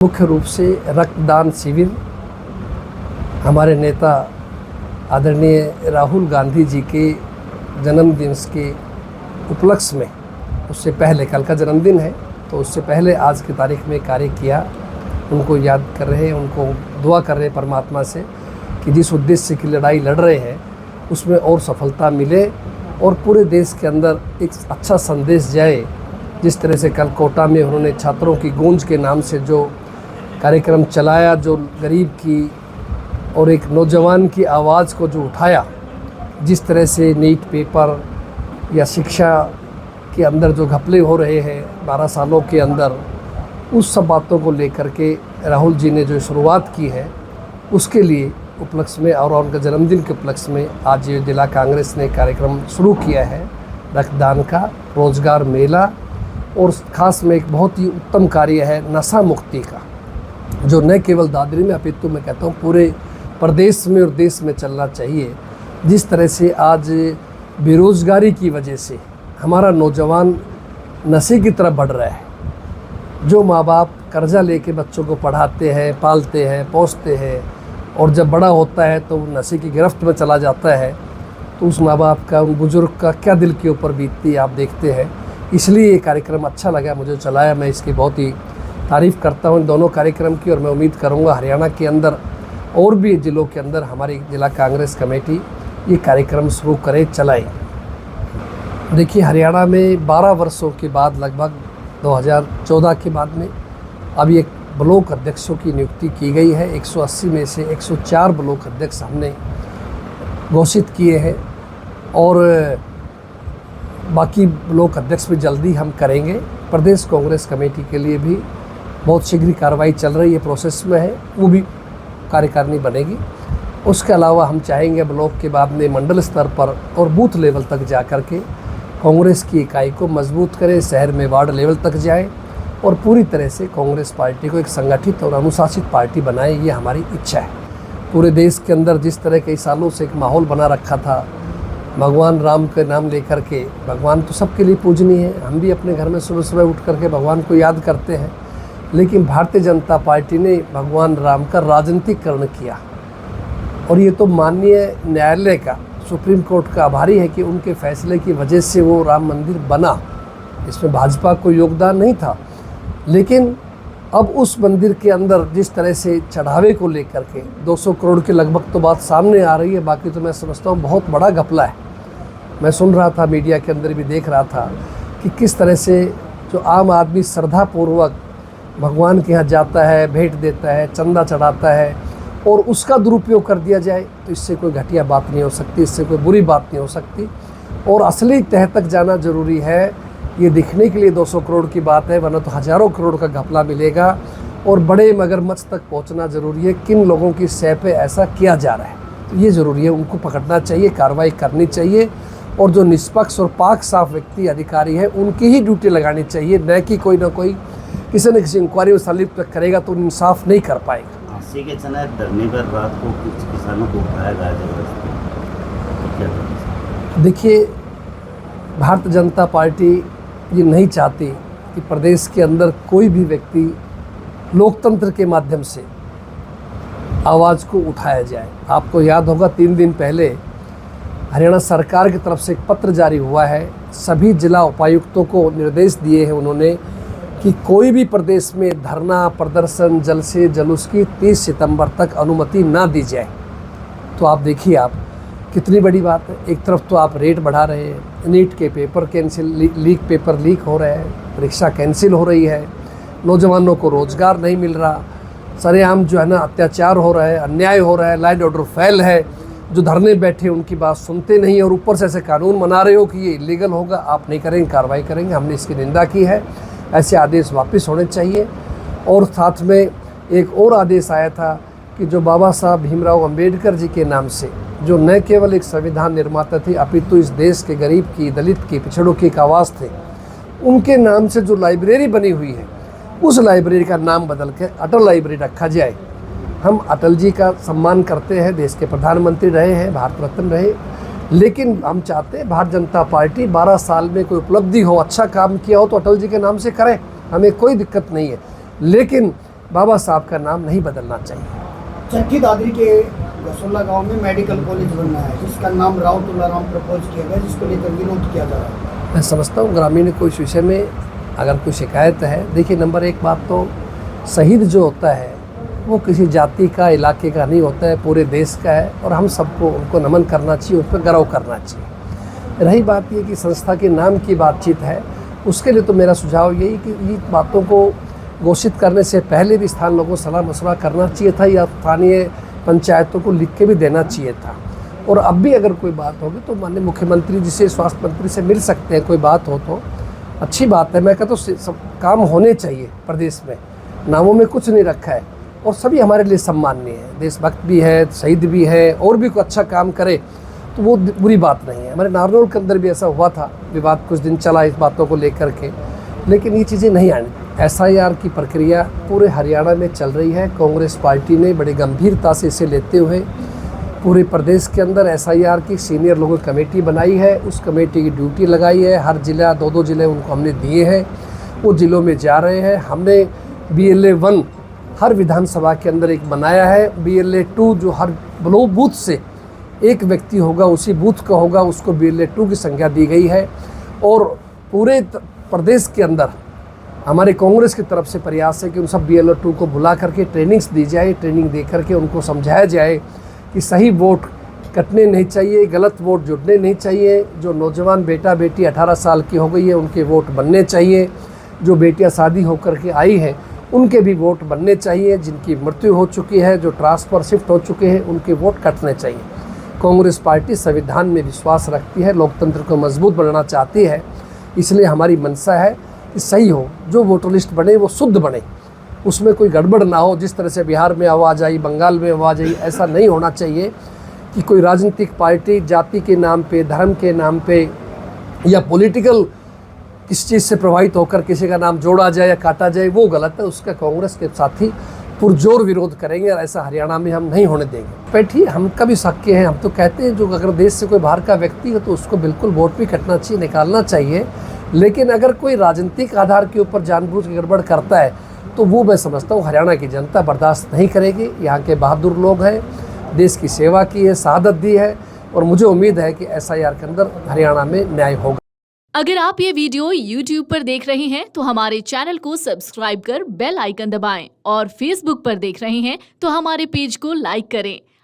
मुख्य रूप से रक्तदान शिविर हमारे नेता आदरणीय राहुल गांधी जी के जन्मदिन के उपलक्ष्य में, उससे पहले कल का जन्मदिन है तो उससे पहले आज की तारीख में कार्य किया। उनको याद कर रहे हैं, उनको दुआ कर रहे हैं परमात्मा से कि जिस उद्देश्य की लड़ाई लड़ रहे हैं उसमें और सफलता मिले और पूरे देश के अंदर एक अच्छा संदेश जाए। जिस तरह से कल कोटा में उन्होंने छात्रों की गूंज के नाम से जो कार्यक्रम चलाया, जो गरीब की और एक नौजवान की आवाज़ को जो उठाया, जिस तरह से नीट पेपर या शिक्षा के अंदर जो घपले हो रहे हैं 12 सालों के अंदर, उस सब बातों को लेकर के राहुल जी ने जो शुरुआत की है उसके लिए उपलक्ष्य में और उनका जन्मदिन के उपलक्ष्य में आज ये जिला कांग्रेस ने कार्यक्रम शुरू किया है रक्तदान का, रोजगार मेला, और ख़ास में एक बहुत ही उत्तम कार्य है नशा मुक्ति का, जो न केवल दादरी में अपितु मैं कहता हूँ पूरे प्रदेश में और देश में चलना चाहिए। जिस तरह से आज बेरोज़गारी की वजह से हमारा नौजवान नशे की तरफ बढ़ रहा है, जो माँ बाप कर्जा लेके बच्चों को पढ़ाते हैं, पालते हैं, पोसते हैं और जब बड़ा होता है तो नशे की गिरफ्त में चला जाता है, तो उस माँ बाप का, उन बुज़ुर्ग का क्या दिल के ऊपर बीतती आप देखते हैं। इसलिए ये कार्यक्रम अच्छा लगा मुझे चलाया, मैं इसकी बहुत ही तारीफ़ करता हूँ इन दोनों कार्यक्रम की, और मैं उम्मीद करूँगा हरियाणा के अंदर और भी ज़िलों के अंदर हमारी जिला कांग्रेस कमेटी ये कार्यक्रम शुरू करे, चलाए। देखिए हरियाणा में 12 वर्षों के बाद, लगभग 2014 के बाद में अब एक ब्लॉक अध्यक्षों की नियुक्ति की गई है। 180 में से 104 ब्लॉक अध्यक्ष हमने घोषित किए हैं और बाकी ब्लॉक अध्यक्ष भी जल्दी हम करेंगे। प्रदेश कांग्रेस कमेटी के लिए भी बहुत शीघ्र कार्रवाई चल रही है, प्रोसेस में है, वो भी कार्यकारिणी बनेगी। उसके अलावा हम चाहेंगे ब्लॉक के बाद में मंडल स्तर पर और बूथ लेवल तक जा कर के कांग्रेस की इकाई को मजबूत करें, शहर में वार्ड लेवल तक जाए और पूरी तरह से कांग्रेस पार्टी को एक संगठित और अनुशासित पार्टी बनाए, ये हमारी इच्छा है। पूरे देश के अंदर जिस तरह कई सालों से एक माहौल बना रखा था भगवान राम के नाम लेकर के, भगवान तो सबके लिए पूजनीय है, हम भी अपने घर में सुबह सुबह उठ करके भगवान को याद करते हैं, लेकिन भारतीय जनता पार्टी ने भगवान राम का राजनीतिकरण किया और ये तो माननीय न्यायालय का, सुप्रीम कोर्ट का आभारी है कि उनके फैसले की वजह से वो राम मंदिर बना। इसमें भाजपा को योगदान नहीं था, लेकिन अब उस मंदिर के अंदर जिस तरह से चढ़ावे को लेकर के 200 करोड़ के लगभग तो बात सामने आ रही है, बाकी तो मैं समझता हूँ बहुत बड़ा घपला है। मैं सुन रहा था, मीडिया के अंदर भी देख रहा था कि किस तरह से जो आम आदमी श्रद्धापूर्वक भगवान के यहाँ जाता है, भेंट देता है, चंदा चढ़ाता है और उसका दुरुपयोग कर दिया जाए, तो इससे कोई घटिया बात नहीं हो सकती, इससे कोई बुरी बात नहीं हो सकती। और असली तह तक जाना ज़रूरी है। ये दिखने के लिए 200 करोड़ की बात है, वरना तो हज़ारों करोड़ का घपला मिलेगा। और बड़े मगरमच्छ तक पहुंचना ज़रूरी है, किन लोगों की सह पे ऐसा किया जा रहा है, तो ये ज़रूरी है, उनको पकड़ना चाहिए, कार्रवाई करनी चाहिए और जो निष्पक्ष और पाक साफ व्यक्ति अधिकारी है उनकी ही ड्यूटी लगानी चाहिए, न कि कोई ना कोई किसी न किसी इंक्वायरी में संलिप्त करेगा तो इंसाफ नहीं कर पाएगा। अस्सी के चना धरने पर रात को कुछ किसानों को उठाया गया जबरदस्ती। देखिए भारतीय जनता पार्टी ये नहीं चाहती कि प्रदेश के अंदर कोई भी व्यक्ति लोकतंत्र के माध्यम से आवाज़ को उठाया जाए। आपको याद होगा 3 दिन पहले हरियाणा सरकार की तरफ से एक पत्र जारी हुआ है, सभी जिला उपायुक्तों को निर्देश दिए हैं उन्होंने कि कोई भी प्रदेश में धरना, प्रदर्शन, जलसे जुलूस की 30 सितंबर तक अनुमति ना दी जाए। तो आप देखिए आप कितनी बड़ी बात है। एक तरफ तो आप रेट बढ़ा रहे हैं, नीट के पेपर कैंसिल, पेपर लीक हो रहे हैं, परीक्षा कैंसिल हो रही है, नौजवानों को रोज़गार नहीं मिल रहा, सरेआम जो है ना अत्याचार हो रहा है, अन्याय हो रहा है, लॉ ऑर्डर फेल है, जो धरने बैठे उनकी बात सुनते नहीं और ऊपर से ऐसे कानून बना रहे हो कि ये इलीगल होगा, आप नहीं करेंगे, कार्रवाई करेंगे। हमने इसकी निंदा की है, ऐसे आदेश वापस होने चाहिए। और साथ में एक और आदेश आया था कि जो बाबा साहब भीमराव अंबेडकर जी के नाम से, जो न केवल एक संविधान निर्माता थे अपितु इस देश के गरीब की, दलित की, पिछड़ों की एक आवाज़ थे, उनके नाम से जो लाइब्रेरी बनी हुई है उस लाइब्रेरी का नाम बदल के अटल लाइब्रेरी रखा जाए। हम अटल जी का सम्मान करते हैं, देश के प्रधानमंत्री रहे हैं, भारत रत्न रहे, लेकिन हम चाहते हैं भारतीय जनता पार्टी 12 साल में कोई उपलब्धि हो, अच्छा काम किया हो तो अटल जी के नाम से करें, हमें कोई दिक्कत नहीं है। लेकिन बाबा साहब का नाम नहीं बदलना चाहिए। चट्टी दादरी के गसोला गांव में मेडिकल कॉलेज बनना है, जिसका नाम राव तुलाराम प्रपोज किया गया, जिसको लेकर विरोध किया जा रहा है। मैं समझता हूँ ग्रामीण को इस विषय में अगर कोई शिकायत है, देखिए नंबर एक बात तो शहीद जो होता है वो किसी जाति का, इलाके का नहीं होता है, पूरे देश का है और हम सबको उनको नमन करना चाहिए, उस पर गर्व करना चाहिए। रही बात ये कि संस्था के नाम की बातचीत है, उसके लिए तो मेरा सुझाव यही कि ये बातों को घोषित करने से पहले भी स्थानीय लोगों को सलाह मशवरा करना चाहिए था या स्थानीय पंचायतों को लिख के भी देना चाहिए था। और अब भी अगर कोई बात होगी तो माननीय मुख्यमंत्री जी से, स्वास्थ्य मंत्री से मिल सकते हैं, कोई बात हो तो अच्छी बात है। मैं कहता हूँ सब काम होने चाहिए प्रदेश में, नामों में कुछ नहीं रखा है और सभी हमारे लिए सम्माननीय है, देशभक्त भी है, शहीद भी है, और भी कोई अच्छा काम करे तो वो बुरी बात नहीं है। हमारे नारनौल के अंदर भी ऐसा हुआ था, विवाद कुछ दिन चला इस बातों को लेकर के, लेकिन ये चीज़ें नहीं आनी। SIR की प्रक्रिया पूरे हरियाणा में चल रही है। कांग्रेस पार्टी ने बड़ी गंभीरता से इसे लेते हुए पूरे प्रदेश के अंदर SIR की सीनियर लोगों की कमेटी बनाई है, उस कमेटी की ड्यूटी लगाई है। हर जिला 2-2 जिले उनको हमने दिए हैं, वो जिलों में जा रहे हैं। हमने BLA 1 हर विधानसभा के अंदर एक बनाया है, BLA 2 जो हर ब्लॉक बूथ से एक व्यक्ति होगा, उसी बूथ का होगा, उसको BLA 2 की संख्या दी गई है। और पूरे प्रदेश के अंदर हमारे कांग्रेस की तरफ से प्रयास है कि उन सब BLA 2 को बुला करके ट्रेनिंग्स दी जाए, ट्रेनिंग दे करके उनको समझाया जाए कि सही वोट कटने नहीं चाहिए, गलत वोट जुड़ने नहीं चाहिए। जो नौजवान बेटा बेटी 18 साल की हो गई है उनके वोट बनने चाहिए, जो बेटियां शादी होकर के आई हैं उनके भी वोट बनने चाहिए, जिनकी मृत्यु हो चुकी है, जो ट्रांसफ़र शिफ्ट हो चुके हैं उनके वोट कटने चाहिए। कांग्रेस पार्टी संविधान में विश्वास रखती है, लोकतंत्र को मजबूत बनाना चाहती है, इसलिए हमारी मंशा है कि सही हो, जो वोटर लिस्ट बने वो शुद्ध बने, उसमें कोई गड़बड़ ना हो। जिस तरह से बिहार में आवाज़ आई, बंगाल में आवाज़ आई, ऐसा नहीं होना चाहिए कि कोई राजनीतिक पार्टी जाति के नाम पे, धर्म के नाम पे या पॉलिटिकल किस चीज़ से प्रभावित होकर किसी का नाम जोड़ा जाए या काटा जाए, वो गलत है। उसका कांग्रेस के साथी पुरजोर विरोध करेंगे और ऐसा हरियाणा में हम नहीं होने देंगे। बैठिए, हम कभी शक्य हैं, हम तो कहते हैं जो अगर देश से कोई बाहर का व्यक्ति है तो उसको बिल्कुल वोट भी कटना चाहिए, निकालना चाहिए। लेकिन अगर कोई राजनीतिक आधार के ऊपर जानबूझ के गड़बड़ करता है तो वो मैं समझता हूँ हरियाणा की जनता बर्दाश्त नहीं करेगी। यहाँ के बहादुर लोग हैं, देश की सेवा की है, शहादत दी है और मुझे उम्मीद है कि SIR के अंदर हरियाणा में न्याय होगा। अगर आप ये वीडियो YouTube पर देख रहे हैं तो हमारे चैनल को सब्सक्राइब कर बेल आइकन दबाएं और Facebook पर देख रहे हैं तो हमारे पेज को लाइक करें।